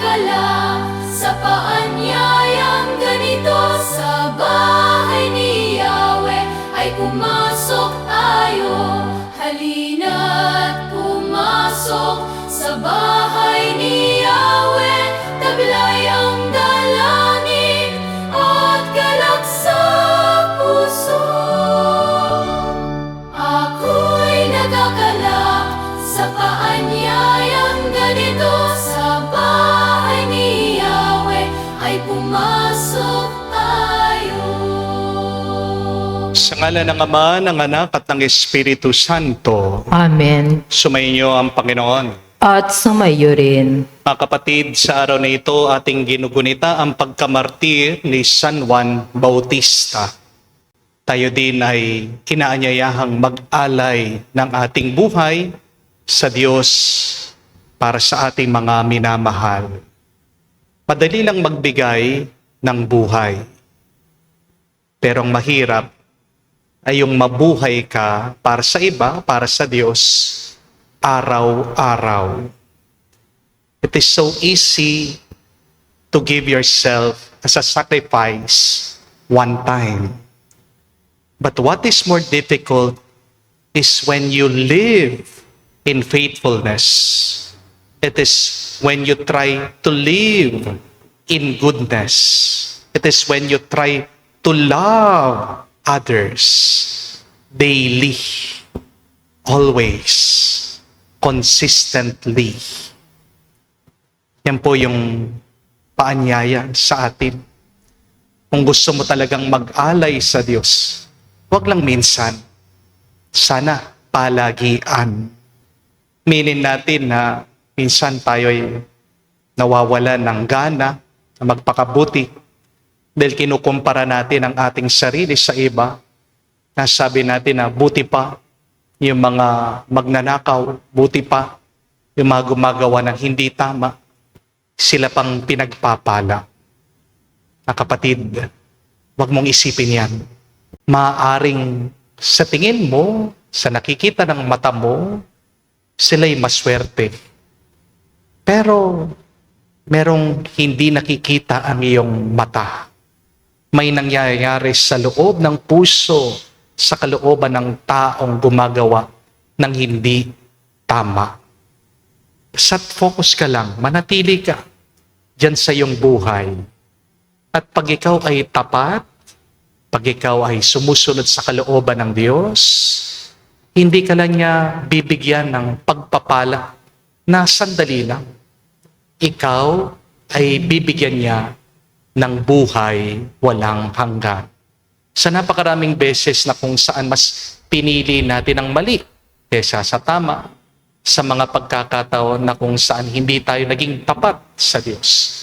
nagdadala sa paanyayang ganito. Sa bahay ni Yahweh ay pumasok tayo. Halina't pumasok sa bahay ni Yahweh. Taglay ang dalangin at galak sa puso. Ako'y nagagalak sa paanyayang ganito. Sa bahay ni Yahweh ay pumasok tayo. Sa ngalan ng Ama, ng Anak at ng Espiritu Santo. Amen. Sumainyo ang Panginoon. At sumayo rin. Mga kapatid, sa araw na ito ating ginugunita ang pagkamartir ni San Juan Bautista. Tayo din ay kinaanyayahang mag-alay ng ating buhay sa Diyos para sa ating mga minamahal. Madali lang magbigay ng buhay. Pero ang mahirap ay yung mabuhay ka para sa iba, para sa Diyos, araw-araw. It is so easy to give yourself as a sacrifice one time. But what is more difficult is when you live in faithfulness. It is when you try to live in goodness. It is when you try to love others daily, always, consistently. Yan po yung paanyaya sa atin. Kung gusto mo talagang mag-alay sa Diyos, huwag lang minsan. Sana palagian. Minin natin na minsan tayo'y nawawala ng gana na magpakabuti dahil kinukumpara natin ang ating sarili sa iba. Nasabi natin na buti pa yung mga magnanakaw, buti pa yung mga gumagawa ng hindi tama, sila pang pinagpapala. Na kapatid, huwag mong isipin yan. Maaaring sa tingin mo, sa nakikita ng mata mo, sila'y maswerte. Pero merong hindi nakikita ang iyong mata. May nangyayari sa loob ng puso, sa kalooban ng taong gumagawa ng hindi tama. Sat focus ka lang, manatili ka dyan sa iyong buhay. At pag ikaw ay tapat, pag ikaw ay sumusunod sa kalooban ng Diyos, hindi ka lang niya bibigyan ng pagpapala na sandali lang. Ikaw ay bibigyan niya ng buhay walang hanggan. Sa napakaraming beses na kung saan mas pinili natin ang mali kaysa sa tama, sa mga pagkakataon na kung saan hindi tayo naging tapat sa Diyos.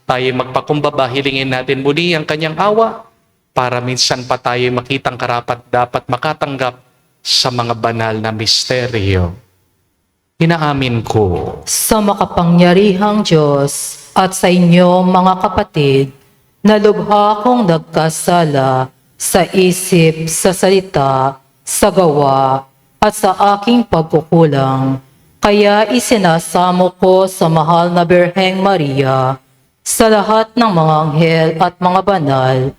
Tayo magpakumbaba, hilingin natin muli ang kanyang awa para minsan pa tayo makitang karapat dapat makatanggap sa mga banal na misteryo. Inaamin ko Sa makapangyarihang Diyos at sa inyo mga kapatid, na lubha kong nagkasala sa isip, sa salita, sa gawa, at sa aking pagkukulang. Kaya isinasamo ko sa mahal na Birheng Maria, sa lahat ng mga anghel at mga banal,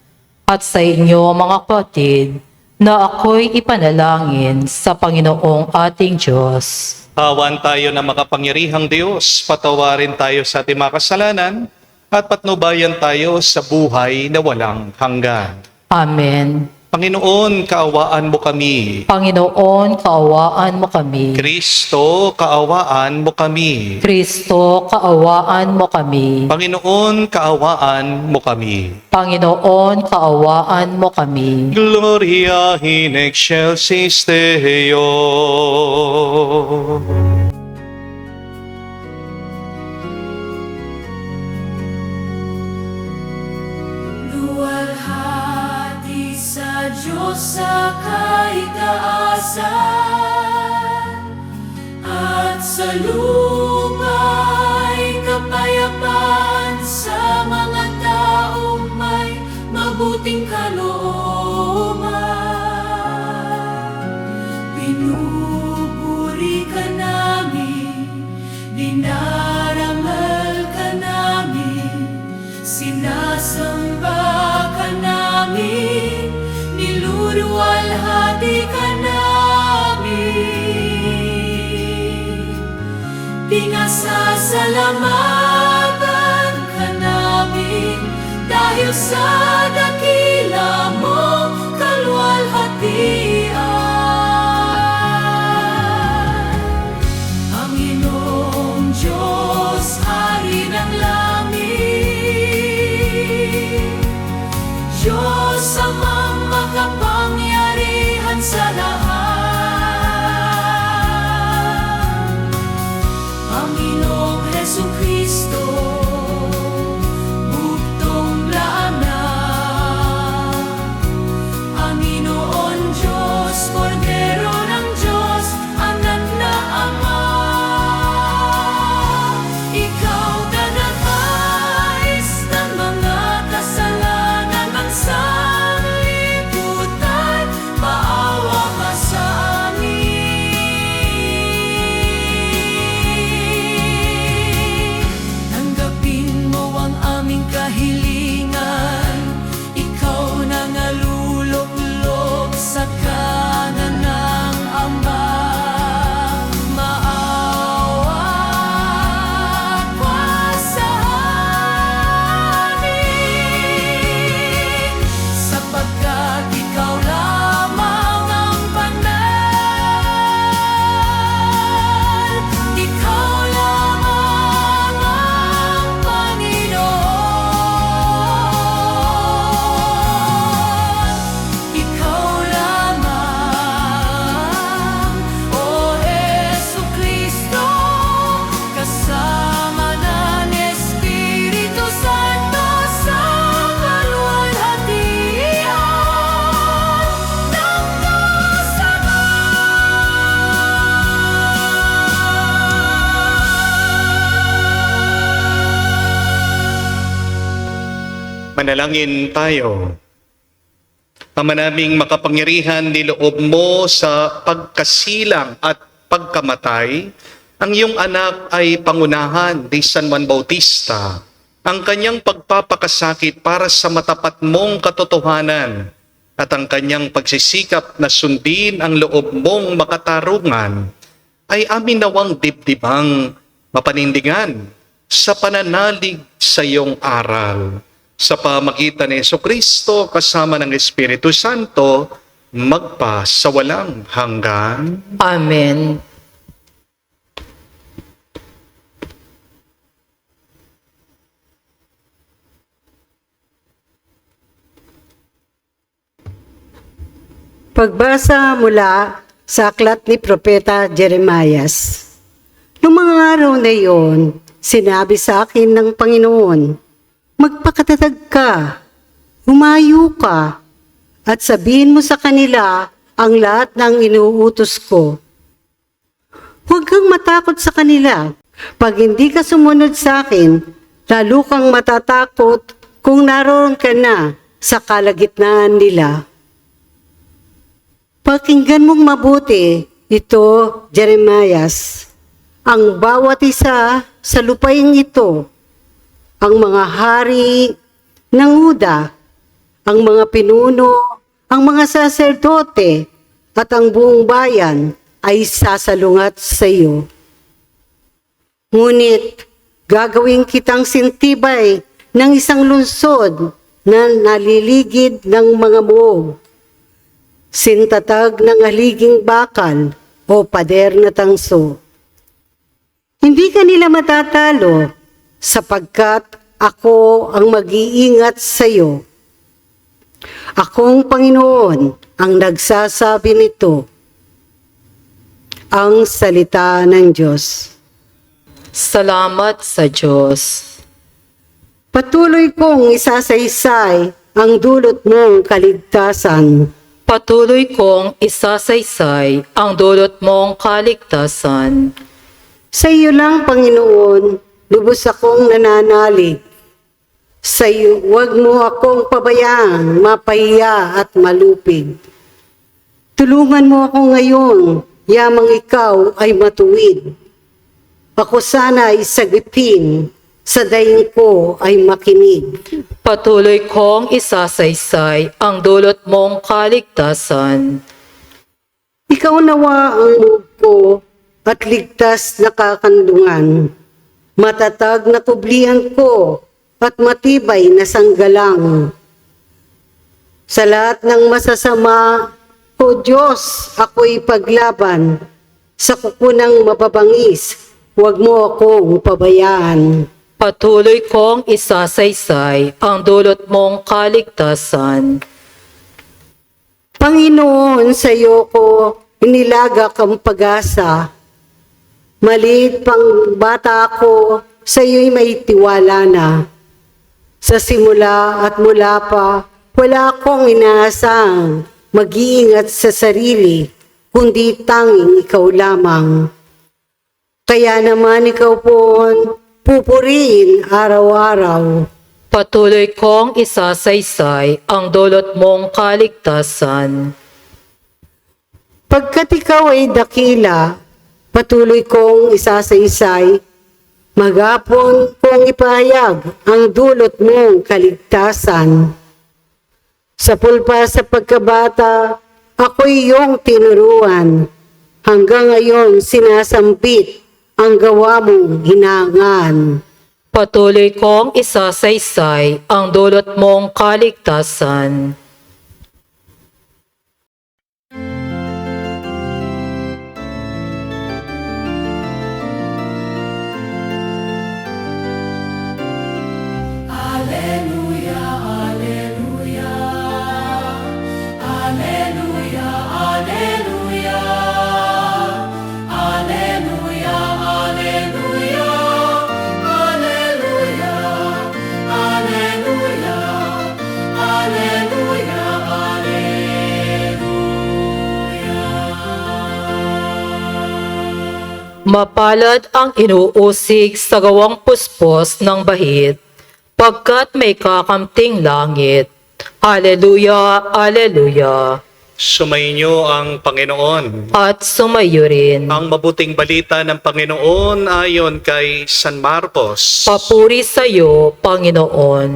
at sa inyo mga kapatid, na ako'y ipanalangin sa Panginoong ating Diyos. Awan tayo na makapangyarihang Diyos, patawarin tayo sa ating mga kasalanan, at patnubayan tayo sa buhay na walang hanggan. Amen. Panginoon, kaawaan mo kami. Panginoon, kaawaan mo kami. Kristo, kaawaan mo kami. Kristo, kaawaan mo kami. Panginoon, kaawaan mo kami. Panginoon, kaawaan mo kami. Gloria in excelsis Deo. Luwalhati sa Diyos sa kaitaasan, at sa lupa'y kapayapaan sa mga taong may mabuting kalooban. Pinupuri ka namin, dinarangal ka namin. Sinasamba ka namin, niluluwalhati ka namin. Pinasasalamatan ka namin dahil sa dakila mong kaluwalhatian. Panginoong Diyos, Hari ng langit, Diyos Amang makapangyarihan sa lahat, Panginoong Hesukristo, buktong laanan, Panginoon Diyos, Kordero ng Diyos, Anak na Ama. Ikaw na nagais ng mga kasalanan ng sanlibutan, maawa ka sa amin. Tanggapin mo ang aming kahilingan, ikaw na naluluklok sa kanan ng Ama. Maawa ka sa amin, sapagkat ikaw lamang ang banal, ikaw lamang ang Panginoon, ikaw lamang, O Hesukristo, kasama ng Espiritu Santo sa kaluwalhatian ng Manalangin tayo. Ama naming makapangyarihan, niloob mo sa pagkasilang at pagkamatay, ang iyong anak ay pangunahan ni San Juan Bautista, ang kanyang pagpapakasakit para sa matapat mong katotohanan at ang kanyang pagsisikap na sundin ang loob mong makatarungan, ay amin nawang dibdibang mapanindigan sa pananalig sa iyong aral. Sa pamagitan ni Jesucristo kasama ng Espiritu Santo, magpa sa walang hanggan. Amen. Pagbasa mula sa aklat ni Propeta Jeremias. Noong mga araw na iyon, sinabi sa akin ng Panginoon, magpakatatag ka, humayo ka, at sabihin mo sa kanila ang lahat ng inuutos ko. Huwag kang matakot sa kanila. Pag hindi ka sumunod sa akin, lalo kang matatakot kung naroon ka na sa kalagitnaan nila. Pakinggan mong mabuti ito, Jeremias, ang bawat isa sa lupaing ito, ang mga hari ng Huda, ang mga pinuno, ang mga saserdote, at ang buong bayan ay sasalungat sa iyo. Ngunit gagawin kitang sintibay ng isang lungsod na naliligid ng mga muog, sintatag ng haliging bakal o pader na tangso. Hindi ka nila matatalo sapagkat ako ang mag-iingat sa iyo. Akong Panginoon ang nagsasabi nito. Ang salita ng Diyos. Salamat sa Diyos. Patuloy kong isasaysay ang dulot mong kaligtasan. Patuloy kong isasaysay ang dulot mong kaligtasan. Sa iyo lang, Panginoon, lubos akong nananalig. Sa iyo, huwag mo akong pabayaan, mapahiya at malupig. Tulungan mo ako ngayon, yamang ikaw ay matuwid. Ako sana ay sagipin, sa daing ko ay makinig. Patuloy kong isasaysay ang dulot mong kaligtasan. Ikaw nawa ang move ko at ligtas na kakandungan. Matatag na kublihan ko at matibay na sanggalang. Sa lahat ng masasama, O Diyos, ako'y paglaban. Sa kukunang mababangis, huwag mo akong pabayaan. Patuloy kong isasaysay ang dulot mong kaligtasan. Panginoon, sa iyo ko inilagak ang pag-asa. Maliit pang bata ako, sa iyo'y may tiwala na. Sa simula at mula pa, wala akong inaasang mag-iingat sa sarili, kundi tanging ikaw lamang. Kaya naman ikaw po pupuriin araw-araw. Patuloy kong isasaysay ang dulot mong kaligtasan. Pagkat ikaw ay dakila, patuloy kong isasaysay, maghapon kong ipahayag ang dulot mong kaligtasan. Sa pulpa sa pagkabata, ako'y iyong tinuruan. Hanggang ngayon sinasampit ang gawa mong hinangan. Patuloy kong isasaysay ang dulot mong kaligtasan. Alleluia, alleluia. Alleluia, alleluia. Alleluia, alleluia. Alleluia, alleluia. Alleluia, alleluia. Mapalad ang inuusig sa gawang puspos ng bahid, pagkat may kakamting langit. Alleluia, alleluia. Sumainyo ang Panginoon. At sumayo rin. Ang mabuting balita ng Panginoon ayon kay San Marcos. Papuri sa iyo, Panginoon.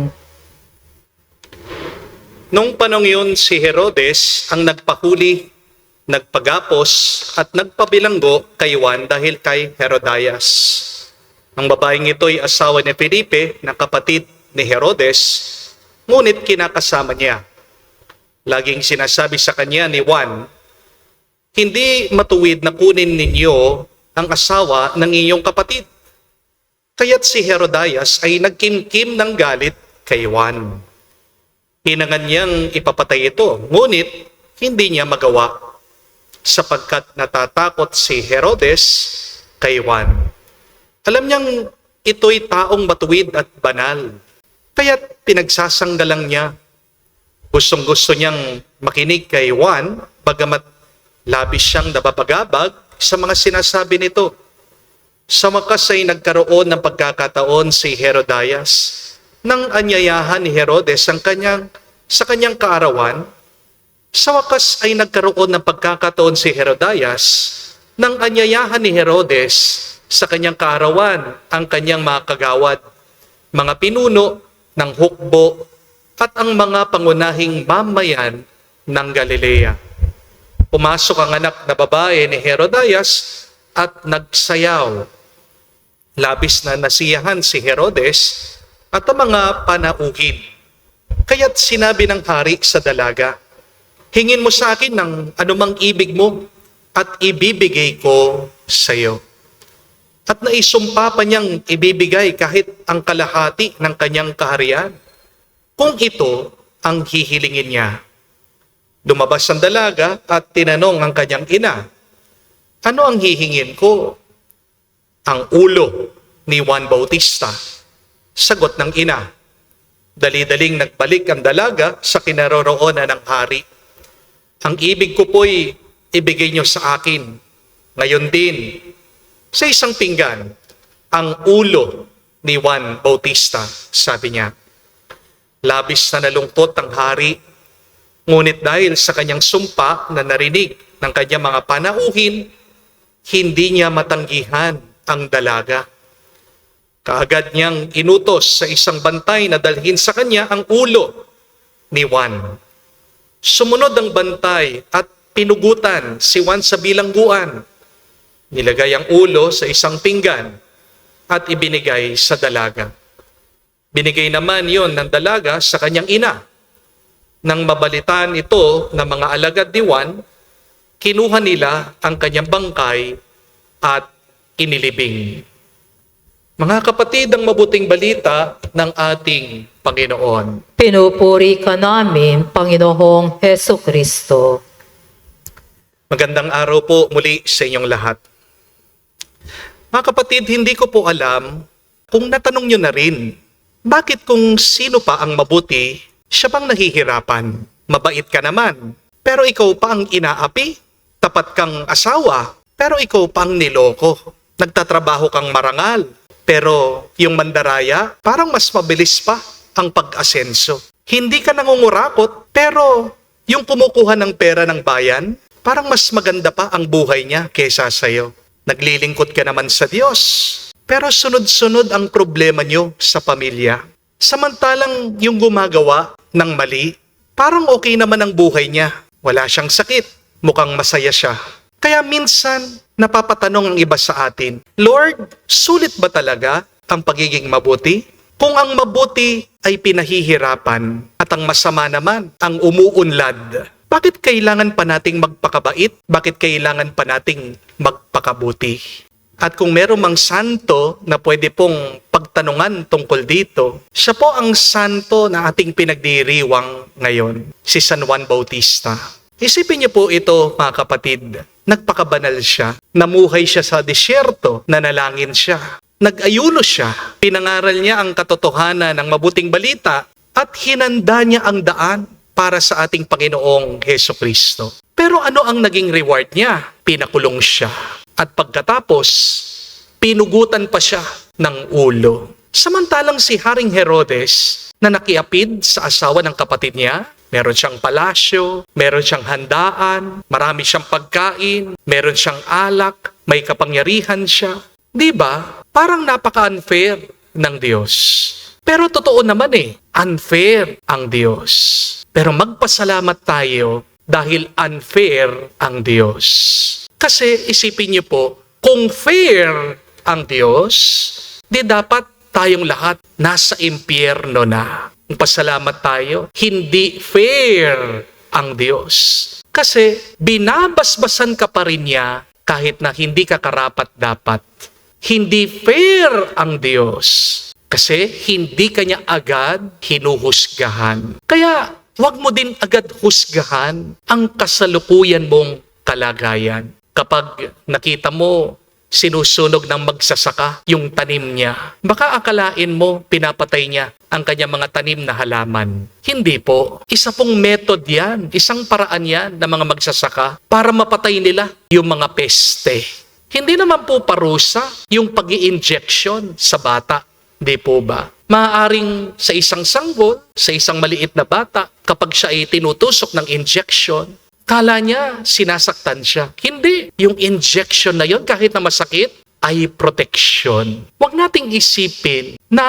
Nung panong yun, si Herodes ang nagpahuli, nagpagapos at nagpabilanggo kay Juan dahil kay Herodias. Ang babaeng ito'y asawa ni Felipe na kapatid ni Herodes, ngunit kinakasama niya. Laging sinasabi sa kanya ni Juan, hindi matuwid na kunin ninyo ang asawa ng inyong kapatid. Kaya't si Herodias ay nagkimkim ng galit kay Juan. Hinangan niyang ipapatay ito, ngunit hindi niya magawa sapagkat natatakot si Herodes kay Juan. Alam niyang ito'y taong matuwid at banal, kaya't pinagsasanggalang niya. Gustong-gusto niyang makinig kay Juan, bagamat labis siyang nababagabag sa mga sinasabi nito. Sa wakas ay nagkaroon ng pagkakataon si Herodias nang anyayahan ni Herodes sa kanyang kaarawan. Sa wakas ay nagkaroon ng pagkakataon si Herodias nang anyayahan ni Herodes sa kanyang kaarawan ang kanyang mga kagawad, mga pinuno ng hukbo at ang mga pangunahing mamayan ng Galilea. Pumasok ang anak na babae ni Herodias at nagsayaw. Labis na nasiyahan si Herodes at ang mga panauhin. Kaya't sinabi ng hari sa dalaga, hingin mo sa akin ng anumang ibig mo at ibibigay ko sa iyo. At naisumpa pa niyang ibibigay kahit ang kalahati ng kanyang kaharian, kung ito ang hihilingin niya. Lumabas ang dalaga at tinanong ang kanyang ina, ano ang hihingin ko? Ang ulo ni Juan Bautista. Sagot ng ina. Dali-daling nagbalik ang dalaga sa kinaroroonan ng hari. Ang ibig ko po'y ibigay niyo sa akin. Ngayon din, sa isang pinggan, ang ulo ni Juan Bautista, sabi niya. Labis na nalungkot ang hari, ngunit dahil sa kanyang sumpa na narinig ng kanyang mga panauhin, hindi niya matanggihan ang dalaga. Kaagad niyang inutos sa isang bantay na dalhin sa kanya ang ulo ni Juan. Sumunod ang bantay at pinugutan si Juan sa bilangguan. Nilagay ang ulo sa isang pinggan at ibinigay sa dalaga. Binigay naman yon ng dalaga sa kanyang ina. Nang mabalitaan ito ng mga alagad ni Juan, kinuha nila ang kanyang bangkay at inilibing. Mga kapatid, ang mabuting balita ng ating Panginoon. Pinupuri ka namin, Panginoong Heso Kristo. Magandang araw po muli sa inyong lahat. Mga kapatid, hindi ko po alam kung natanong nyo na rin, bakit kung sino pa ang mabuti, siya bang nahihirapan? Mabait ka naman, pero ikaw pa ang inaapi. Tapat kang asawa, pero ikaw pa ang niloko. Nagtatrabaho kang marangal, pero yung mandaraya, parang mas mabilis pa ang pag-asenso. Hindi ka nangungurakot, pero yung kumukuha ng pera ng bayan, parang mas maganda pa ang buhay niya kaysa sa'yo. Naglilingkod ka naman sa Diyos, pero sunod-sunod ang problema niyo sa pamilya. Samantalang yung gumagawa ng mali, parang okay naman ang buhay niya. Wala siyang sakit, mukhang masaya siya. Kaya minsan, napapatanong ang iba sa atin, Lord, sulit ba talaga ang pagiging mabuti? Kung ang mabuti ay pinahihirapan at ang masama naman ang umuunlad, bakit kailangan pa nating magpakabait? Bakit kailangan pa nating magpakabuti? At kung meron mang santo na pwede pong pagtanungan tungkol dito, siya po ang santo na ating pinagdiriwang ngayon, si San Juan Bautista. Isipin niyo po ito, mga kapatid. Nagpakabanal siya. Namuhay siya sa disyerto. Nanalangin siya. Nag-ayuno siya. Pinangaral niya ang katotohanan ng mabuting balita at hinanda niya ang daan para sa ating Panginoong Heso Kristo. Pero ano ang naging reward niya? Pinakulong siya. At pagkatapos, pinugutan pa siya ng ulo. Samantalang si Haring Herodes na nakiapid sa asawa ng kapatid niya, meron siyang palasyo, meron siyang handaan, marami siyang pagkain, meron siyang alak, may kapangyarihan siya. Di ba? Parang napaka-unfair ng Diyos. Pero totoo naman unfair ang Diyos. Pero magpasalamat tayo dahil unfair ang Diyos. Kasi isipin niyo po, kung fair ang Diyos, di dapat tayong lahat nasa impyerno na. Pasalamat tayo, hindi fair ang Diyos. Kasi binabasbasan ka pa rin niya kahit na hindi ka karapat-dapat. Hindi fair ang Diyos kasi hindi ka niya agad hinuhusgahan. Kaya huwag mo din agad husgahan ang kasalukuyan mong kalagayan. Kapag nakita mo sinusunog ng magsasaka yung tanim niya, baka akalain mo pinapatay niya ang kanyang mga tanim na halaman. Hindi po. Isa pong method yan, isang paraan yan ng mga magsasaka para mapatay nila yung mga peste. Hindi naman po parusa yung pag-i-injection sa bata. Di po ba? Maaaring sa isang sanggol, sa isang maliit na bata, kapag siya ay tinutusok ng injection, kala niya sinasaktan siya. Hindi. Yung injection na yon, kahit na masakit, ay protection. Huwag nating isipin na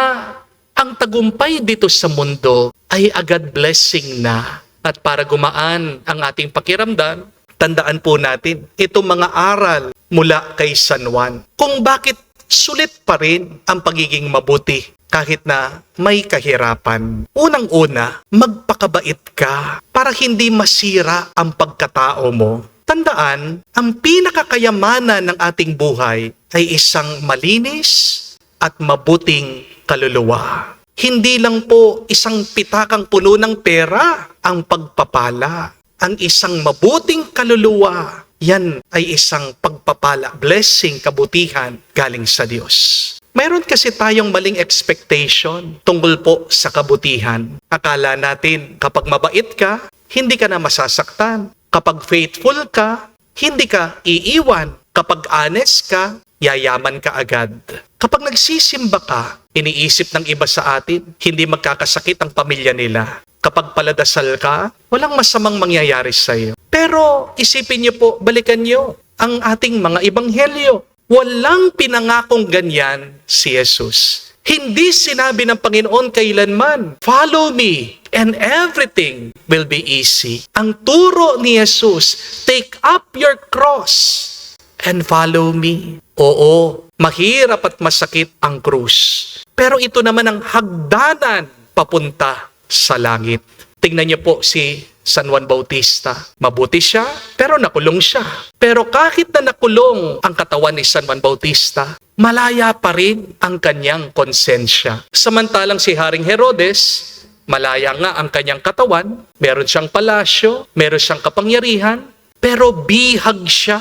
ang tagumpay dito sa mundo ay agad blessing na. At para gumaan ang ating pakiramdam, tandaan po natin itong mga aral mula kay San Juan. Kung bakit sulit pa rin ang pagiging mabuti kahit na may kahirapan. Unang-una, magpakabait ka para hindi masira ang pagkatao mo. Tandaan, ang pinakakayamanan ng ating buhay ay isang malinis at mabuting kaluluwa. Hindi lang po isang pitakang puno ng pera ang pagpapala. Ang isang mabuting kaluluwa, yan ay isang pagpapala, blessing, kabutihan galing sa Diyos. Mayroon kasi tayong maling expectation tungkol po sa kabutihan. Akala natin kapag mabait ka, hindi ka na masasaktan. Kapag faithful ka, hindi ka iiwan. Kapag honest ka, yayaman ka agad. Kapag nagsisimba ka, iniisip ng iba sa atin, hindi magkakasakit ang pamilya nila. Kapag paladasal ka, walang masamang mangyayari sa iyo. Pero isipin niyo po, balikan niyo ang ating mga ebanghelyo. Walang pinangakong ganyan si Jesus. Hindi sinabi ng Panginoon kailanman, follow me and everything will be easy. Ang turo ni Jesus, take up your cross and follow me. Oo, mahirap at masakit ang krus. Pero ito naman ang hagdanan papunta sa langit. Tingnan niyo po si San Juan Bautista. Mabuti siya, pero nakulong siya. Pero kahit na nakulong ang katawan ni San Juan Bautista, malaya pa rin ang kanyang konsensya. Samantalang si Haring Herodes, malaya nga ang kanyang katawan, meron siyang palasyo, meron siyang kapangyarihan, pero bihag siya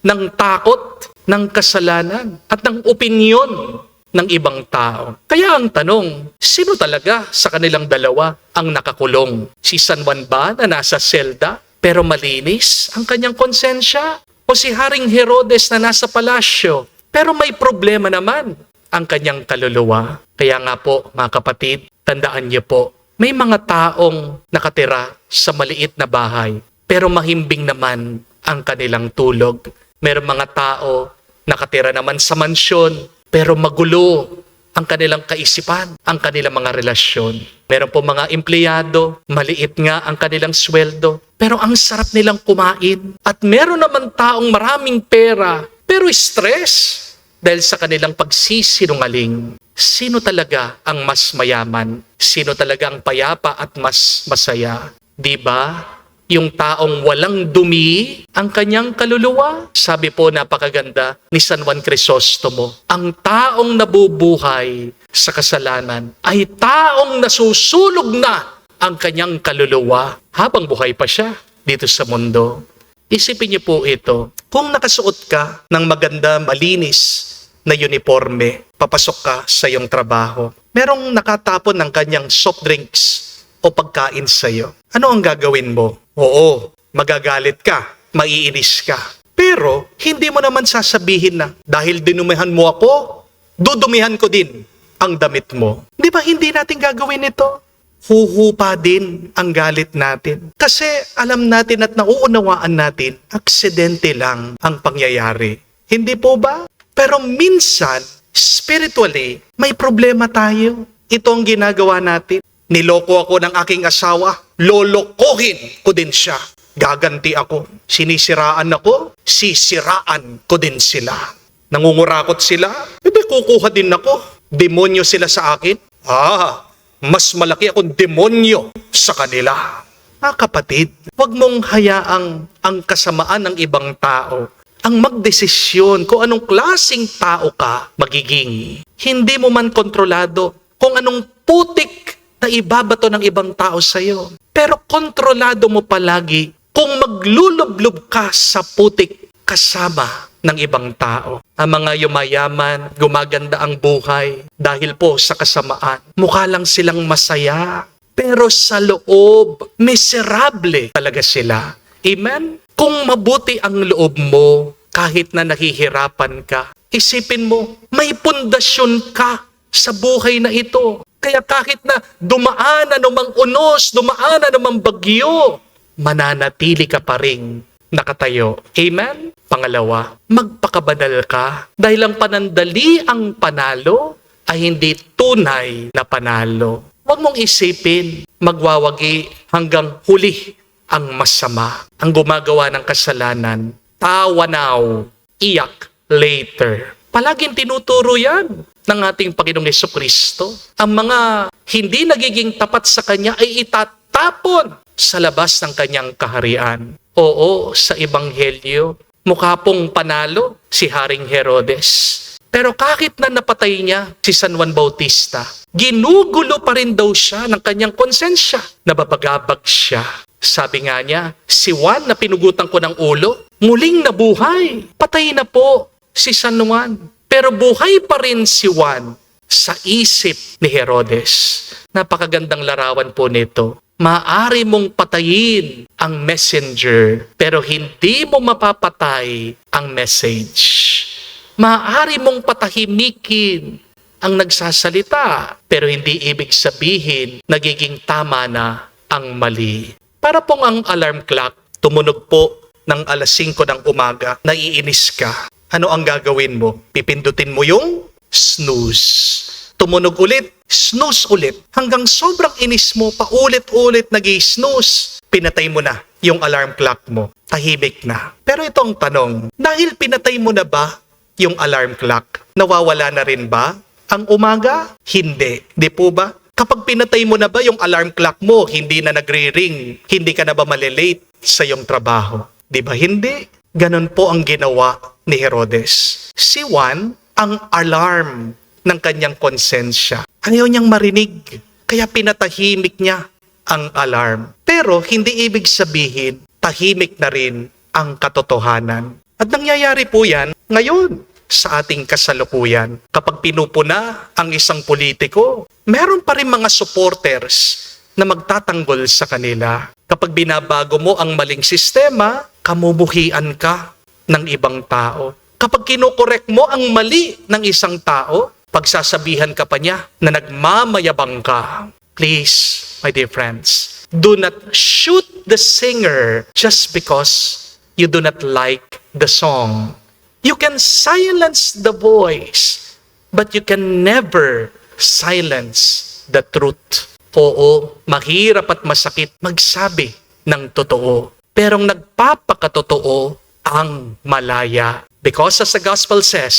ng takot, ng kasalanan, at ng opinyon ng ibang tao. Kaya ang tanong, sino talaga sa kanilang dalawa ang nakakulong? Si San Juan ba na nasa selda pero malinis ang kanyang konsensya? O si Haring Herodes na nasa palasyo pero may problema naman ang kanyang kaluluwa? Kaya nga po mga kapatid, tandaan niyo po, may mga taong nakatira sa maliit na bahay pero mahimbing naman ang kanilang tulog. Merong mga tao nakatira naman sa mansyon pero magulo ang kanilang kaisipan, ang kanilang mga relasyon. Meron po mga empleyado, maliit nga ang kanilang sweldo, pero ang sarap nilang kumain. At meron naman taong maraming pera, pero stress dahil sa kanilang pagsisinungaling. Sino talaga ang mas mayaman? Sino talaga ang payapa at mas masaya? Di ba? Yung taong walang dumi ang kanyang kaluluwa. Sabi po napakaganda ni San Juan Crisostomo, ang taong nabubuhay sa kasalanan ay taong nasusulog na ang kanyang kaluluwa habang buhay pa siya dito sa mundo. Isipin niyo po ito, kung nakasuot ka ng maganda, malinis na uniforme, papasok ka sa iyong trabaho, merong nakatapon ng kanyang soft drinks o pagkain sa iyo. Ano ang gagawin mo? Oo, magagalit ka, maiinis ka. Pero, hindi mo naman sasabihin na, dahil dinumihan mo ako, dudumihan ko din ang damit mo. Di ba hindi natin gagawin ito? Huhupa din ang galit natin. Kasi alam natin at nauunawaan natin, aksidente lang ang pangyayari. Hindi po ba? Pero minsan, spiritually, may problema tayo. Ito ang ginagawa natin. Niloko ako ng aking asawa, lolokohin ko din siya. Gaganti ako. Sinisiraan ako, sisiraan ko din sila. Nangungurakot sila, kukuha din ako. Demonyo sila sa akin. Mas malaki akong demonyo sa kanila. Kapatid, huwag mong hayaang ang kasamaan ng ibang tao ang magdesisyon kung anong klaseng tao ka magiging. Hindi mo man kontrolado kung anong putik na ibabato ng ibang tao sa iyo. Pero kontrolado mo palagi kung maglulublob ka sa putik kasama ng ibang tao. Ang mga yumayaman, gumaganda ang buhay dahil po sa kasamaan. Mukha lang silang masaya, pero sa loob, miserable talaga sila. Amen? Kung mabuti ang loob mo, kahit na nahihirapan ka, isipin mo, may pundasyon ka sa buhay na ito. Kaya kahit na dumaan anumang unos, dumaan anumang bagyo, mananatili ka pa rin nakatayo. Amen? Pangalawa, magpakabanal ka dahil ang panandali ang panalo ay hindi tunay na panalo. Huwag mong isipin, magwawagi hanggang huli ang masama. Ang gumagawa ng kasalanan, tawa now, iyak later. Palaging tinuturo yan ng ating Panginoong Jesucristo. Ang mga hindi nagiging tapat sa Kanya ay itatapon sa labas ng Kanyang kaharian. Oo, sa Ebanghelyo, mukha pong panalo si Haring Herodes. Pero kahit na napatay niya si San Juan Bautista, ginugulo pa rin daw siya ng kanyang konsensya. Nababagabag siya. Sabi nga niya, si Juan na pinugutan ko ng ulo, muling nabuhay. Patay na po si San Juan. Pero buhay pa rin si Juan sa isip ni Herodes. Napakagandang larawan po nito. Maaari mong patayin ang messenger, pero hindi mo mapapatay ang message. Maaari mong patahimikin ang nagsasalita, pero hindi ibig sabihin nagiging tama na ang mali. Para pong ang alarm clock, tumunog po ng alas 5 ng umaga, naiinis ka. Ano ang gagawin mo? Pipindutin mo yung snooze. tumunog ulit, snooze ulit. Hanggang sobrang inis mo, paulit-ulit nag-i-snooze. Pinatay mo na yung alarm clock mo. Tahimik na. Pero ito ang tanong, dahil pinatay mo na ba yung alarm clock, nawawala na rin ba ang umaga? Hindi. Di po ba? Kapag pinatay mo na ba yung alarm clock mo, hindi na nagre-ring, hindi ka na ba malilate sa iyong trabaho? Di ba hindi? Ganon po ang ginawa ni Herodes. Si Juan, ang alarm ng kanyang konsensya. Ayaw niyang marinig, kaya pinatahimik niya ang alarm. Pero hindi ibig sabihin, tahimik na rin ang katotohanan. At nangyayari po yan ngayon sa ating kasalukuyan. Kapag pinupuna ang isang politiko, meron pa rin mga supporters na magtatanggol sa kanila. Kapag binabago mo ang maling sistema, kamubuhian ka ng ibang tao. Kapag kinukorek mo ang mali ng isang tao, pagsasabihan ka pa niya na nagmamayabang ka. Please, my dear friends, do not shoot the singer just because you do not like the song. You can silence the voice, but you can never silence the truth. Oo, mahirap at masakit magsabi ng totoo. Pero nagpapakatotoo ang malaya. Because as the gospel says,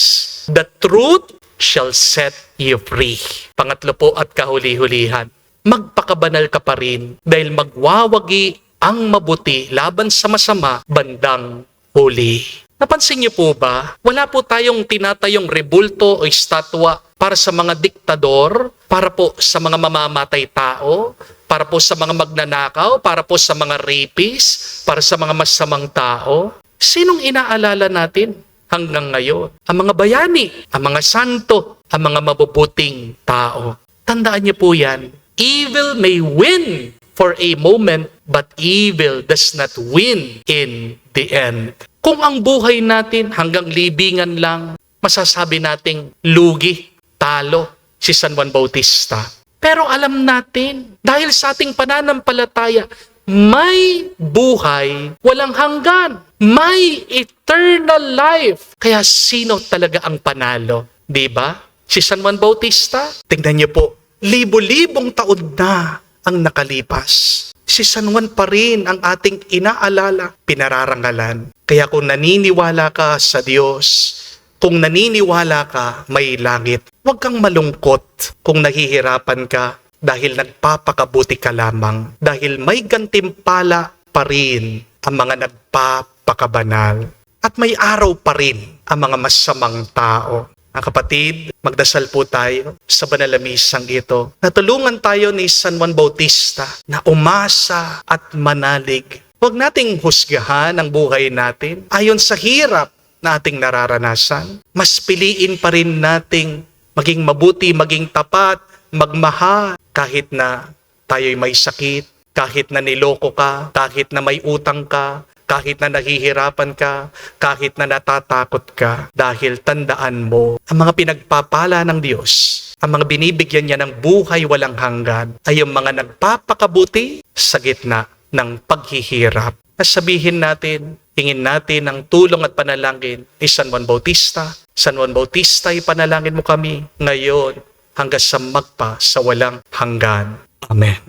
the truth shall set you free. Pangatlo po at kahuli-hulihan, magpakabanal ka pa rin dahil magwawagi ang mabuti laban sa masama bandang huli. Napansin niyo po ba, wala po tayong tinatayong rebulto o estatwa para sa mga diktador, para po sa mga mamamatay tao, para po sa mga magnanakaw, para po sa mga rapists, para sa mga masamang tao. Sinong inaalala natin hanggang ngayon? Ang mga bayani, ang mga santo, ang mga mabubuting tao. Tandaan niyo po yan, evil may win for a moment, but evil does not win in the end. Kung ang buhay natin hanggang libingan lang, masasabi nating lugi, talo si San Juan Bautista. Pero alam natin, dahil sa ating pananampalataya, may buhay walang hanggan. May eternal life. Kaya sino talaga ang panalo? Diba? Si San Juan Bautista? Tingnan niyo po, libo-libong taon na ang nakalipas. Si San Juan pa rin ang ating inaalala, pinararangalan. Kaya kung naniniwala ka sa Diyos, kung naniniwala ka may langit, huwag kang malungkot kung nahihirapan ka dahil nagpapakabuti ka lamang. Dahil may gantimpala pa rin ang mga nagpapakabanal. At may araw pa rin ang mga masamang tao. Mga kapatid, magdasal po tayo sa banal na misang ito. Natulungan tayo ni San Juan Bautista na umasa at manalig. Huwag nating husgahan ang buhay natin ayon sa hirap na ating nararanasan. Mas piliin pa rin nating maging mabuti, maging tapat, magmahal kahit na tayo'y may sakit, kahit na niloko ka, kahit na may utang ka, kahit na nahihirapan ka, kahit na natatakot ka, dahil tandaan mo, ang mga pinagpapala ng Diyos, ang mga binibigyan niya ng buhay walang hanggan, ay yung mga nagpapakabuti sa gitna ng paghihirap. At sabihin natin, hingin natin ang tulong at panalangin ni San Juan Bautista. San Juan Bautista, ipanalangin mo kami ngayon hanggang sa magpa sa walang hanggan. Amen.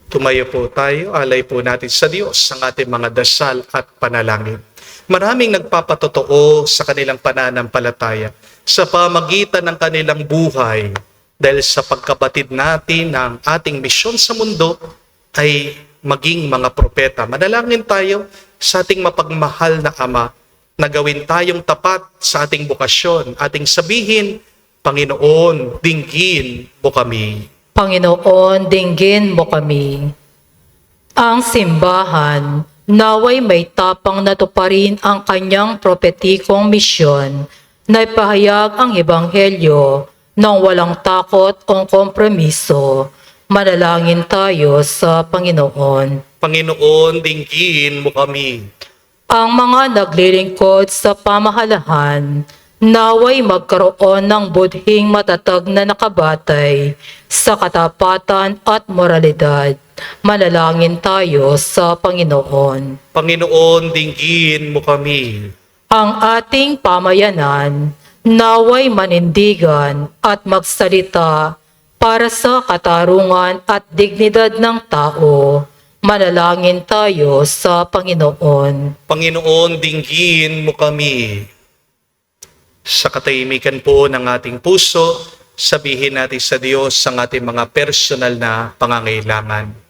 Tumayo po tayo, alay po natin sa Diyos ang ating mga dasal at panalangin. Maraming nagpapatotoo sa kanilang pananampalataya sa pamagitan ng kanilang buhay dahil sa pagkabatid natin ng ating misyon sa mundo ay maging mga propeta. Manalangin tayo sa ating mapagmahal na Ama na gawin tayong tapat sa ating bukasyon, ating sabihin, Panginoon, dinggin mo kami. Panginoon, dinggin mo kami. Ang simbahan, naway may tapang natuparin ang kanyang propetikong misyon na ipahayag ang Ebanghelyo nang walang takot o kompromiso. Manalangin tayo sa Panginoon. Panginoon, dinggin mo kami. Ang mga naglilingkod sa pamahalahan, naway magkaroon ng budhing matatag na nakabatay sa katapatan at moralidad. Manalangin tayo sa Panginoon. Panginoon, dinggin mo kami. ang ating pamayanan naway manindigan at magsalita para sa katarungan at dignidad ng tao. Manalangin tayo sa Panginoon. Panginoon, dinggin mo kami. Sa katahimikan po ng ating puso, sabihin natin sa Diyos ang ating mga personal na pangangailangan.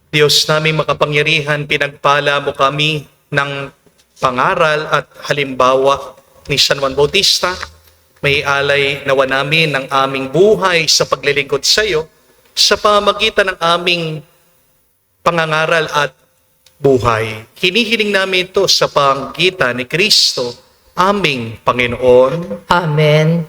Diyos naming makapangyarihan, pinagpala mo kami ng pangaral at halimbawa ni San Juan Bautista. May alay nawa namin ng aming buhay sa paglilingkod sa iyo sa pamamagitan ng aming pangangaral at buhay. Hinihiling namin ito sa pamamagitan ni Kristo, aming Panginoon. Amen.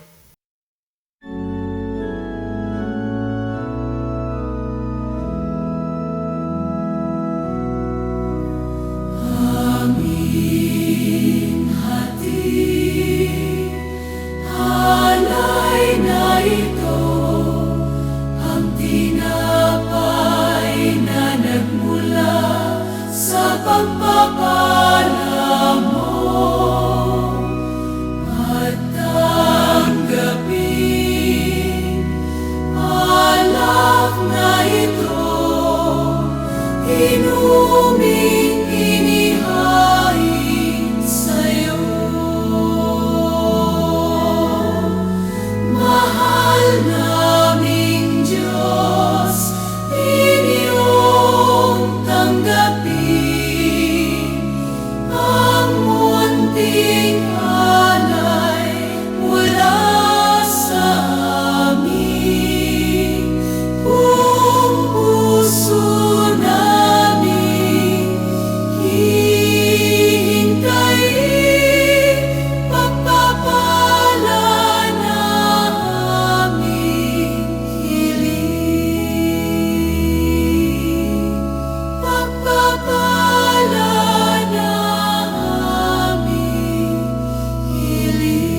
Alay na ito, ang tinapay na nagmula sa pagpapala mo. At tanggapin, alak na ito, inuming inihain sa'yo. Mahal naming Diyos, inyong tanggapin ang munting alay mula sa amin. Buong puso namin hihintayin pagpapala na aming hiling. Pagpapala na aming hiling.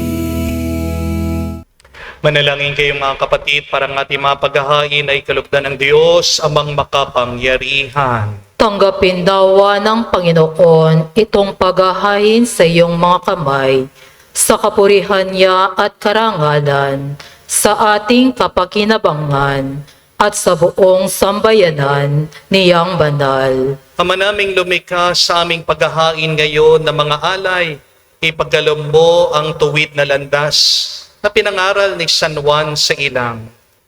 Manalangin kayo mga kapatid para ang ating mga paghahain ay kalugdan ng Diyos amang makapangyarihan. Tanggapin dawa ng Panginoon itong paghahain sa iyong mga kamay, sa kapurihan niya at karangalan, sa ating kapakinabangan, at sa buong sambayanan niyang banal. Ama naming lumikha sa aming paghahain ngayon ng mga alay, ipagkaloob mo ang tuwid na landas na pinangaral ni San Juan sa ilang,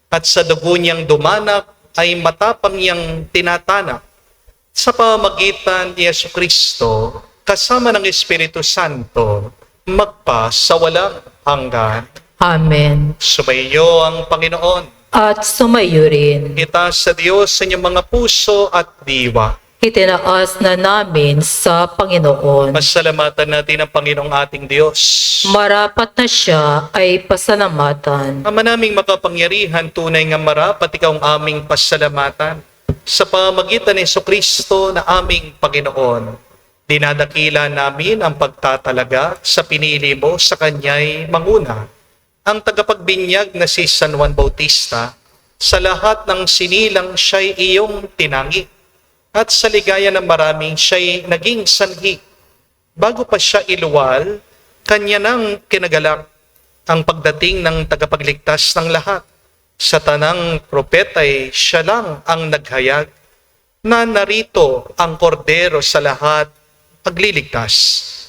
at sa dugo niyang dumanak ay matapang niyang tinatanak. Sa pamamagitan ni Jesucristo, kasama ng Espiritu Santo, magpa sa walang hanggan. Amen. Sumayo ang Panginoon. At sumayo rin. Itaas sa Diyos sa inyong mga puso at diwa. Itinaas na namin sa Panginoon. Pasalamatan natin ang Panginoong ating Diyos. Marapat na siya ay pasalamatan. Ama naming makapangyarihan, tunay nga marapat ikaw ang aming pasalamatan. Sa pamamagitan ni Jesucristo na aming Panginoon, dinadakila namin ang pagtatalaga sa pinili mo sa kanya'y manguna. Ang tagapagbinyag na si San Juan Bautista, sa lahat ng sinilang siya'y iyong tinangi. At sa ligaya ng maraming siya'y naging sanhi. Bago pa siya iluwal, kanya nang kinagalak ang pagdating ng tagapagligtas ng lahat. Sa tanang propeta'y siya lang ang naghayag na narito ang kordero sa lahat pagliligtas.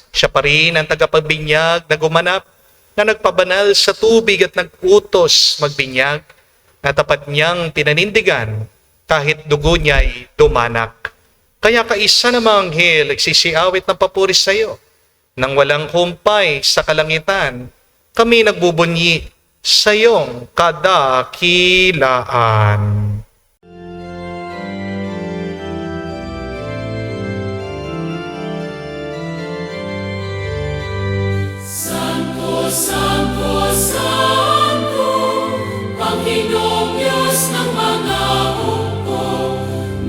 Siya pa rin ang tagapagbinyag na gumanap, na nagpabanal sa tubig at nag-utos magbinyag, na tapat niyang pinanindigan kahit dugo niya'y dumanak. Kaya kaisa ng mga anghel nagsisiawit ng papuri sa iyo. Nang walang humpay sa kalangitan, kami nagbubunyi sa iyong kadakilaan. Santo, Santo, Santo, Panginoong Diyos ng mga hukbo,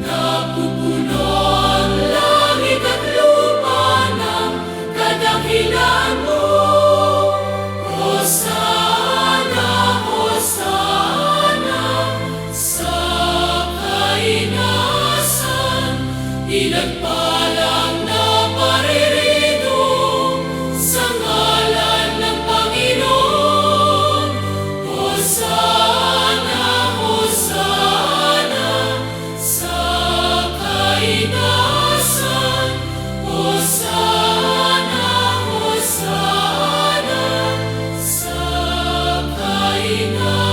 napupuno ang langit at lupa ng kadakilan mo. Hosana, Hosana, sa kainasan. Hosana, Hosana sa kainasan.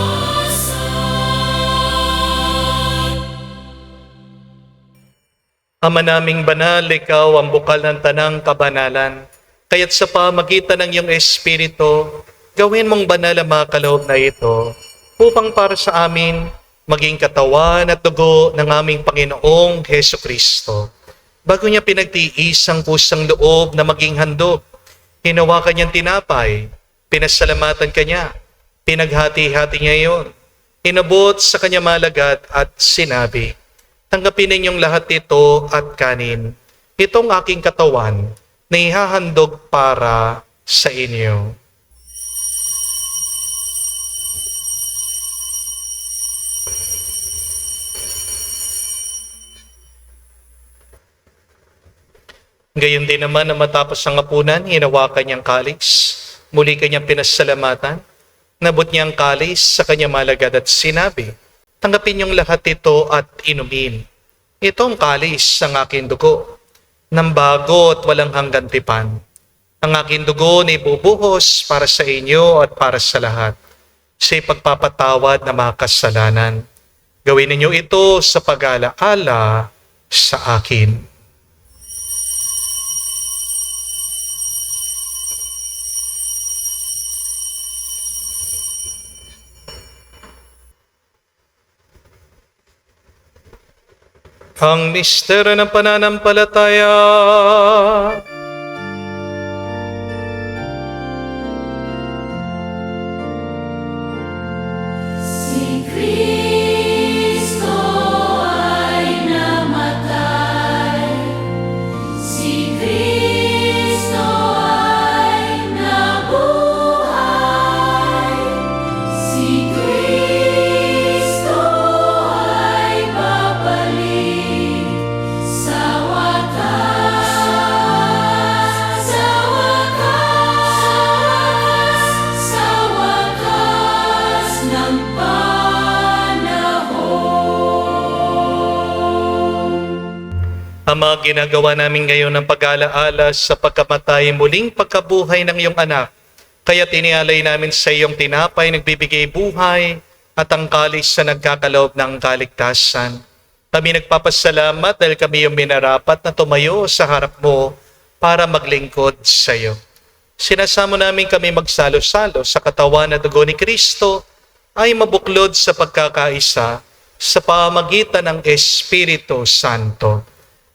Ama naming banal, ikaw ang bukal ng tanang kabanalan. Kaya't sa pamagitan ng iyong Espiritu, gawin mong banal ang mga kaloob na ito upang para sa amin maging katawan at dugo ng aming Panginoong Heso Kristo. Bago niya pinagtiis ang pusang loob na maging handog, hinawakan niyang tinapay, pinasalamatan kanya, pinaghati-hati niya iyon, inabot sa kanya malagad at sinabi, "Tanggapin ninyong lahat ito at kanin. Itong aking katawan na ihahandog para sa inyo." Gayon din naman na matapos ang hapunan, hinawakan niyang kalis. Muli kanyang pinasalamatan. Nabot niya ang kalis sa kanya malagad at sinabi, "Tanggapin niyong lahat ito at inumin. Ito ang kalis ng aking dugo, ng bago at walang hanggan tipan. Ang aking dugo na ibubuhos para sa inyo at para sa lahat, sa ipagpapatawad ng mga kasalanan. Gawin ninyo ito sa pag-alaala sa akin." Ang misteryo ng pananampalataya. Si Kristo ay namatay. Si Kristo ay nabuhay. Si Kristo ay babalik sa wakas, sa wakas, sa wakas ng panahon. Ang mga ginagawa namin ngayon ng pag-alaala sa pagkamatay, muling pagkabuhay ng iyong anak. Kaya tinialay namin sa iyong tinapay, nagbibigay buhay, at ang kalis sa nagkakaloob ng kaligtasan. Kami nagpapasalamat dahil kami yung minarapat na tumayo sa harap mo para maglingkod sa iyo. Sinasamo namin kami magsalo-salo sa katawan na dugo ni Kristo ay mabuklod sa pagkakaisa sa pamagitan ng Espiritu Santo.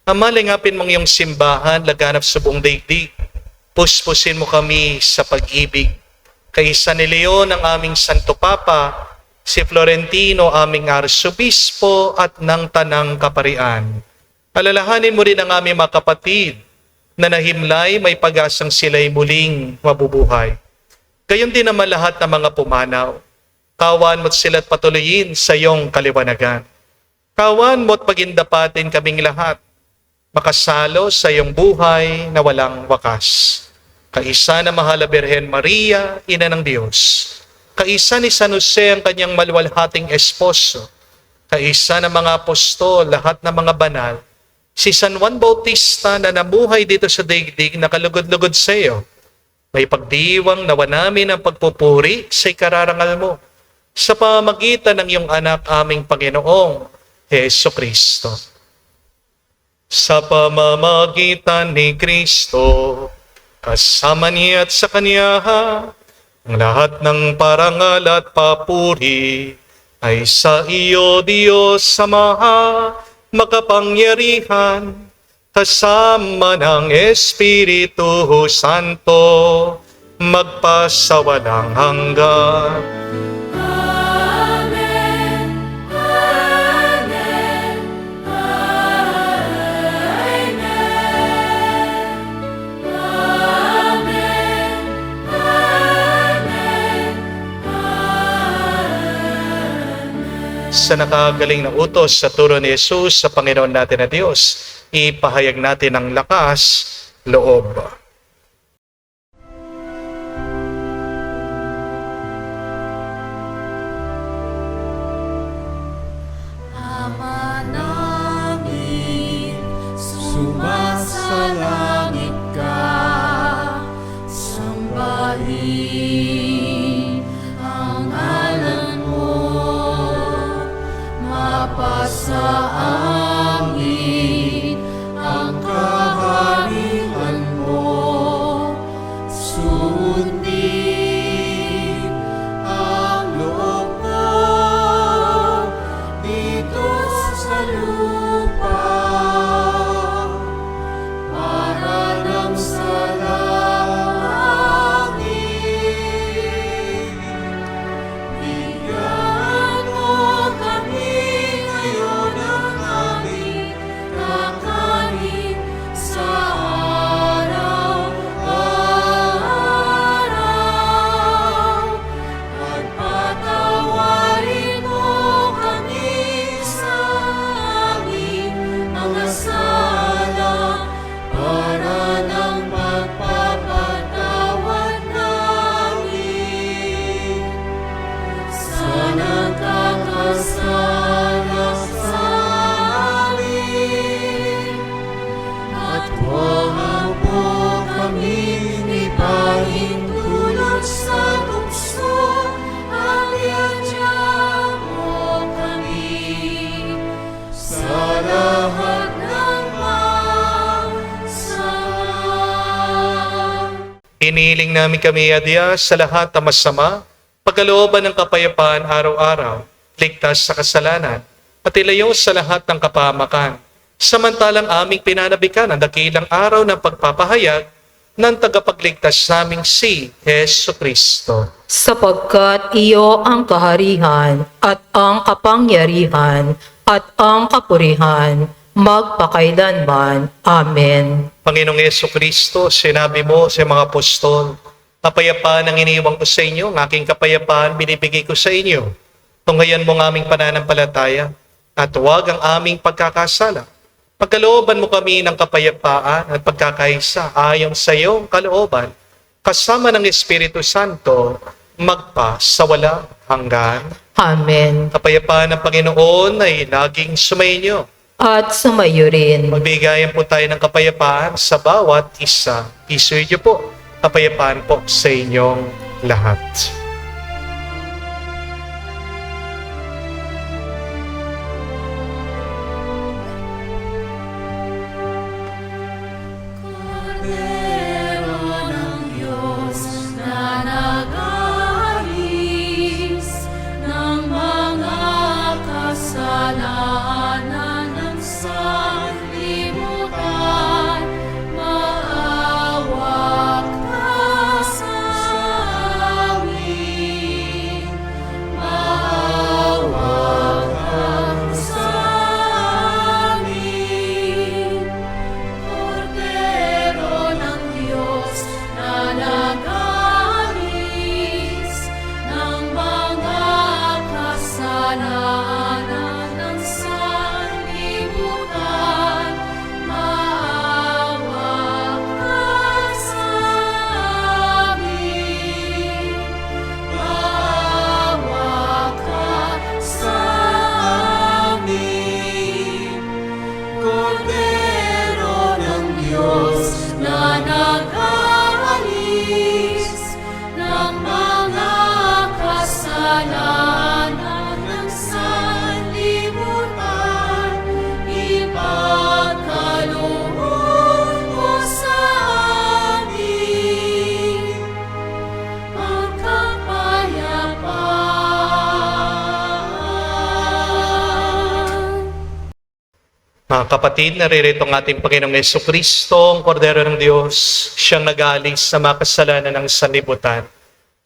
Ama, lingapin mong iyong simbahan, laganap sa buong daigdig. Puspusin mo kami sa pag-ibig. Kaisa ni Leon ang aming Santo Papa, si Florentino aming Arsobispo at ng Tanang Kaparian. Alalahanin mo rin ang aming mga kapatid na nahimlay, may pag-asang sila'y muling mabubuhay. Gayon din naman lahat ng mga pumanaw. Kawan mo't sila't patuloyin sa iyong kaliwanagan. Kawan mo't pagindapatin kaming lahat, makasalo sa iyong buhay na walang wakas. Kaisa na mahal na Birhen Maria, Ina ng Diyos. Kaisa ni San Jose ang kanyang maluwalhating esposo. Kaisa ng mga apostol, lahat ng mga banal. Si San Juan Bautista na namuhay dito sa daigdig na kalugod-lugod sa iyo. May pagdiwang nawa namin ang pagpupuri sa ikararangal mo sa pamagitan ng iyong anak aming Panginoong Heso Kristo. Sa pamamagitan ni Kristo, kasama niya at sa Kanya, ang lahat ng parangal at papuri ay sa iyo, Diyos Ama, makapangyarihan, kasama ng Espiritu Santo, magpasawalang hanggan. Amen. Amen. Amen. Amen. Amen. Sa nakagaling na utos sa turo ni Jesus sa Panginoon natin na Diyos, ipahayag natin ang lakas, loob. Ama namin, Inihiling namin kami, Diyos, sa lahat ng masama, pagkalooban ng kapayapaan araw-araw, ligtas sa kasalanan, at ilayo sa lahat ng kapahamakan. Samantalang aming pinanabikan ang dakilang araw ng pagpapahayag ng tagapagligtas naming si Hesu Kristo. Sapagkat iyo ang kaharihan at ang kapangyarihan at ang kapurihan magpakailanman. Amen. Panginoong Yesu Kristo, sinabi mo sa mga apostol, kapayapaan ang iniiwan ko sa inyo, ang aking kapayapaan binibigay ko sa inyo. Tunghayan mo ang aming pananampalataya at huwag ang aming pagkakasala. Pagkalooban mo kami ng kapayapaan at pagkakaisa ayon sa iyong kalooban, kasama ng Espiritu Santo, magpa sa walang hanggan. Amen. Kapayapaan ng Panginoon ay laging sumainyo. At sumayo rin. Magbigayan po tayo ng kapayapaan sa bawat isa. Isuyo po, kapayapaan po sa inyong lahat. Kordero ng Diyos na nag-aalis ng mga kasalanan ng sanlibutan, maawa ka sa amin. Maawa ka sa amin. Kordero ng Diyos na nag-aalis ng mga kasalanan ng sanlibutan, maawa ka sa amin. Maawa ka sa amin. Kordero ng Diyos na nag-aalis ng mga kasalanan ng sanlibutan, ipagkaloob mo sa amin ang kapayapaan. Mga kapatid, naririto ang ating Panginoong Yesu Kristo, ang Kordero ng Diyos, siyang nag-aalis sa mga kasalanan ng sanlibutan.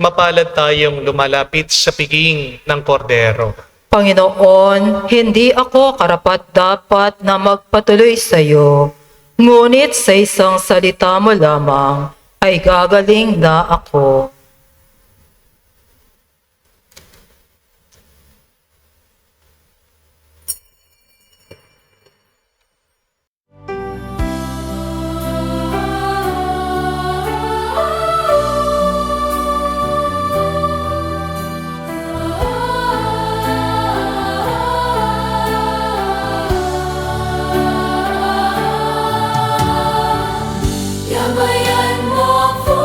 Mapalad tayong lumalapit sa piging ng Kordero. Panginoon, hindi ako karapat-dapat na magpatuloy sa iyo, ngunit sa isang salita mo lamang ay gagaling na ako. Gabayan mo ako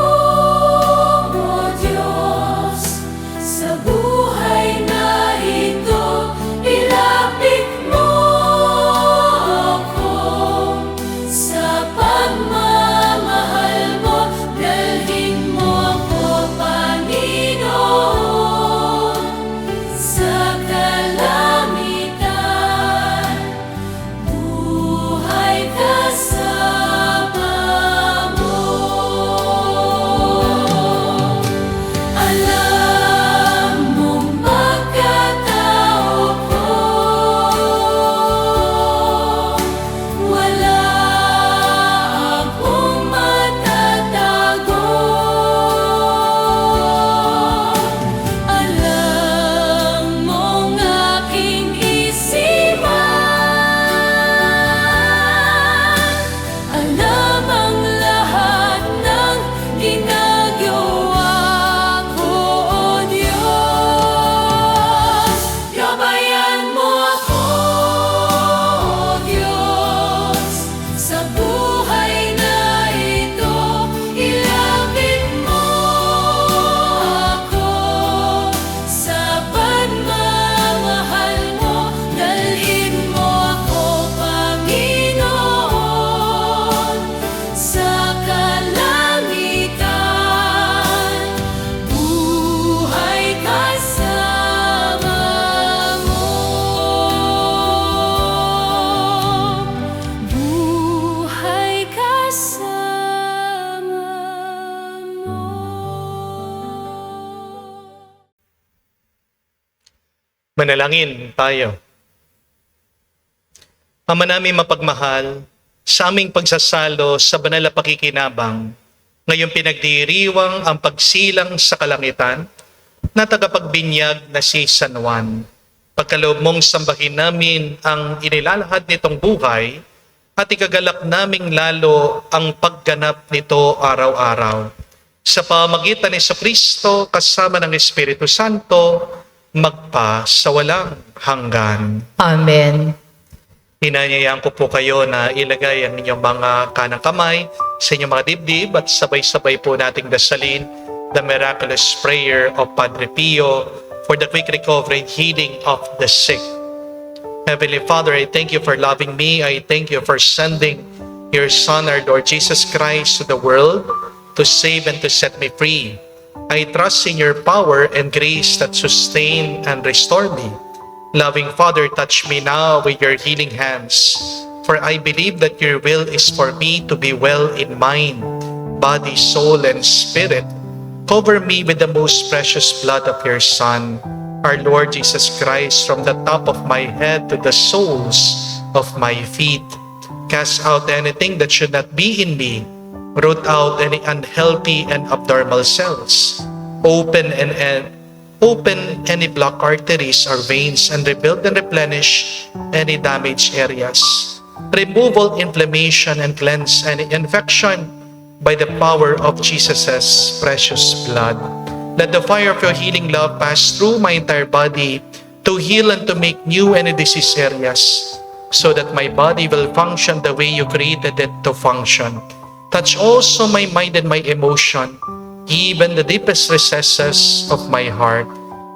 Manalangin tayo. Ama namin mapagmahal, sa aming pagsasalo sa banal na pakikinabang, ngayong pinagdiriwang ang pagsilang sa kalangitan na tagapagbinyag na si San Juan. Pagkaloob mong sambahin namin ang inilalahad nitong buhay at ikagalak naming lalo ang pagganap nito araw-araw. Sa pamagitan ni Kristo kasama ng Espiritu Santo, magpa sa walang hanggan. Amen. Hinanyayaan ko po kayo na ilagay ang inyong mga kanang kamay sa inyong mga dibdib at sabay-sabay po nating dasalin the miraculous prayer of Padre Pio for the quick recovery and healing of the sick. Heavenly Father, I thank you for loving me. I thank you for sending your Son, our Lord Jesus Christ, to the world to save and to set me free. I trust in your power and grace that sustain and restore me. Loving Father, touch me now with your healing hands, for I believe that your will is for me to be well in mind, body, soul, and spirit. Cover me with the most precious blood of your Son, our Lord Jesus Christ, from the top of my head to the soles of my feet. Cast out anything that should not be in me. Root out any unhealthy and abnormal cells. Open any blocked arteries or veins and rebuild and replenish any damaged areas. Remove all inflammation and cleanse any infection by the power of Jesus' precious blood. Let the fire of your healing love pass through my entire body to heal and to make new any disease areas, so that my body will function the way you created it to function. Touch also my mind and my emotion, even the deepest recesses of my heart.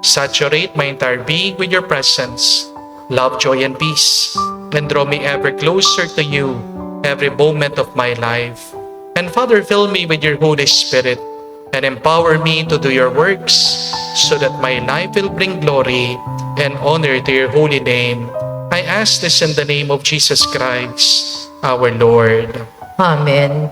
Saturate my entire being with your presence, love, joy, and peace, and draw me ever closer to you every moment of my life. And Father, fill me with your Holy Spirit and empower me to do your works, so that my life will bring glory and honor to your holy name. I ask this in the name of Jesus Christ, our Lord. Amen.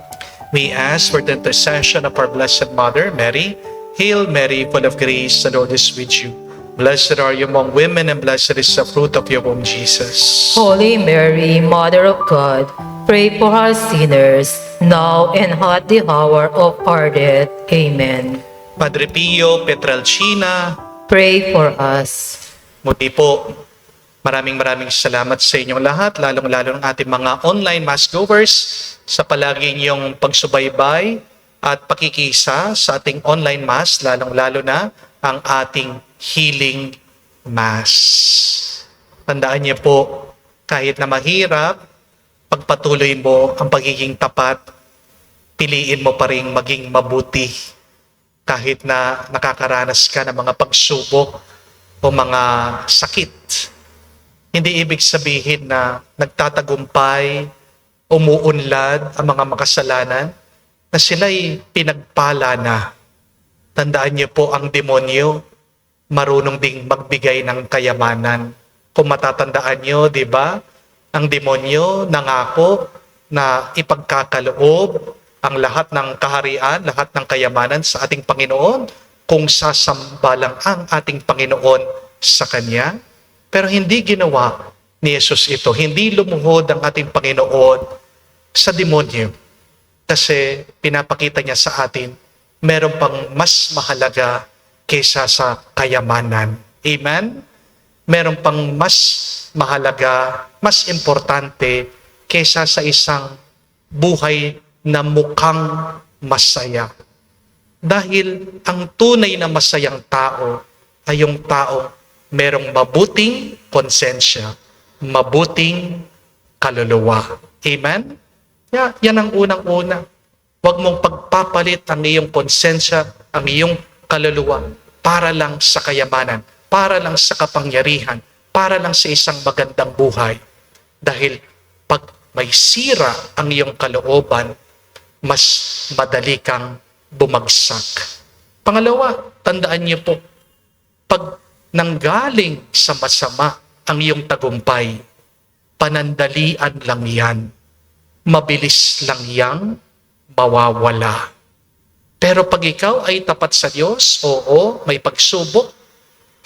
We ask for the intercession of our Blessed Mother, Mary. Hail Mary, full of grace, the Lord is with you. Blessed are you among women, and blessed is the fruit of your womb, Jesus. Holy Mary, Mother of God, pray for us sinners, now and at the hour of our death. Amen. Padre Pio Petralcina, Pray for us. muli po, maraming salamat sa inyong lahat, lalong-lalo ng ating mga online mass goers, sa palagi niyong pagsubaybay at pakikisa sa ating online mass, lalong-lalo na ang ating healing mass. Tandaan niyo po, kahit na mahirap, pagpatuloy mo ang pagiging tapat, piliin mo pa rin maging mabuti. Kahit na nakakaranas ka ng mga pagsubok o mga sakit, hindi ibig sabihin na nagtatagumpay, umuunlad ang mga makasalanan, na sila'y pinagpala na. Tandaan niyo po, ang demonyo marunong ding magbigay ng kayamanan. Kung matatandaan niyo, di ba? Ang demonyo nangako na ipagkakaloob ang lahat ng kaharian, lahat ng kayamanan sa ating Panginoon kung sasamba lang ang ating Panginoon sa Kanya. Pero hindi ginawa ni Jesus ito. Hindi lumuhod ang ating Panginoon sa demonyo. Kasi pinapakita niya sa atin, meron pang mas mahalaga kaysa sa kayamanan. Amen? Meron pang mas mahalaga, mas importante kaysa sa isang buhay na mukhang masaya. Dahil ang tunay na masayang tao ay yung tao merong mabuting konsensya, mabuting kaluluwa. Amen? Yan ang unang-una. Huwag mong pagpapalit ang iyong konsensya, ang iyong kaluluwa para lang sa kayamanan, para lang sa kapangyarihan, para lang sa isang magandang buhay. Dahil pag may sira ang iyong kalooban, mas madali kang bumagsak. Pangalawa, tandaan niyo po, pag nanggaling sa masama ang iyong tagumpay, panandalian lang yan. Mabilis lang yang mawawala. Pero pag ikaw ay tapat sa Diyos, oo, may pagsubok,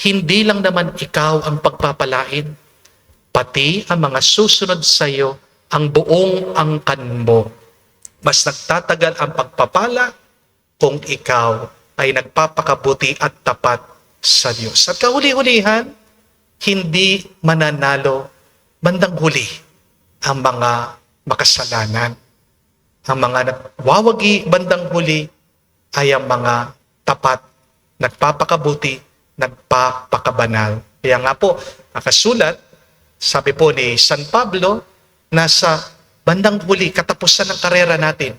hindi lang naman ikaw ang pagpapalain, pati ang mga susunod sa iyo ang buong angkan mo. Mas nagtatagal ang pagpapala kung ikaw ay nagpapakabuti at tapat sa Diyos. At kahuli-hulihan, hindi mananalo bandang huli ang mga makasalanan. Ang mga nagwawagi bandang huli ay ang mga tapat, nagpapakabuti, nagpapakabanal. Kaya nga po, nakasulat, sabi po ni San Pablo, nasa bandang huli, katapusan ng karera natin,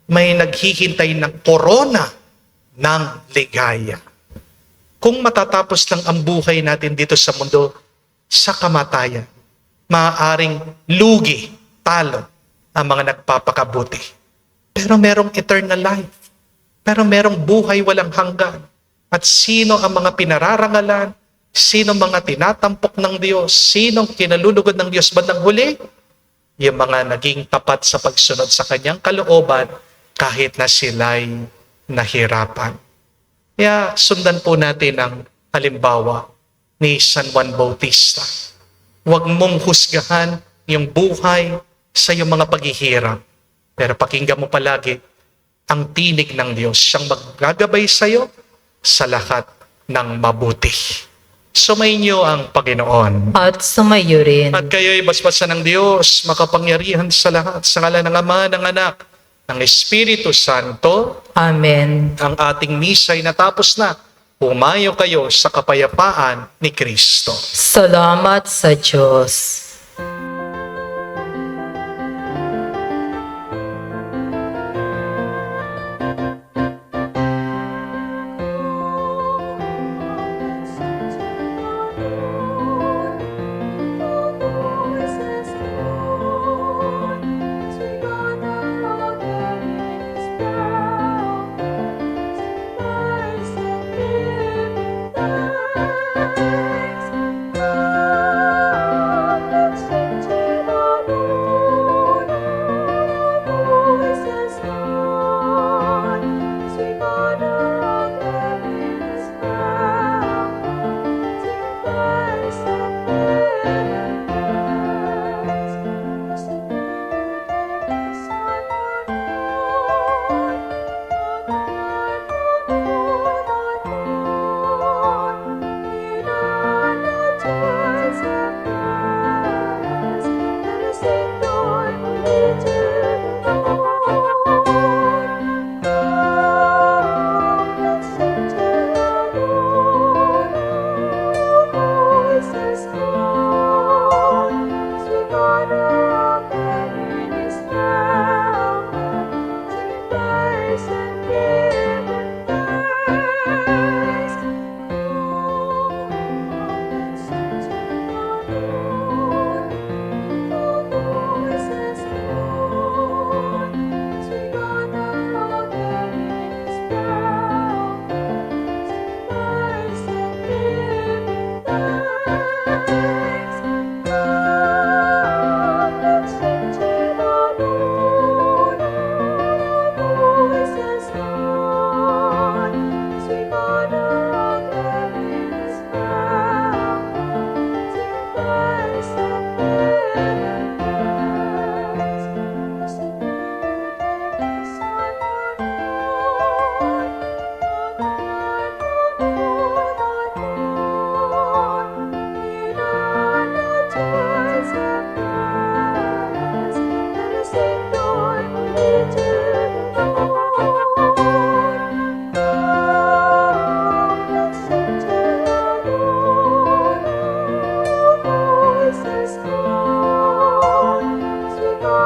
may naghihintay ng korona ng ligaya. Kung matatapos lang ang buhay natin dito sa mundo, sa kamatayan, maaaring lugi, talo, ang mga nagpapakabuti. Pero merong eternal life. Pero merong buhay walang hanggan. At sino ang mga pinararangalan? Sino mga tinatampok ng Diyos? Sino kinalulugod ng Diyos bandang huli? Yung mga naging tapat sa pagsunod sa kanyang kalooban kahit na sila'y nahirapan. Kaya sundan po natin ang halimbawa ni San Juan Bautista. Huwag mong husgahan yung buhay sa iyong mga paghihirap. Pero pakinggan mo palagi ang tinig ng Diyos. Siyang maggagabay sa iyo sa lahat ng mabuti. Sumainyo ang Panginoon. At sumayo rin. At kayo'y basbasan ng Diyos, makapangyarihan sa lahat, sa ngalan ng Ama, ng Anak, ng Espiritu Santo. Amen. Ang ating misa'y natapos na. Pumayo kayo sa kapayapaan ni Kristo. Salamat sa Diyos.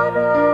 Honor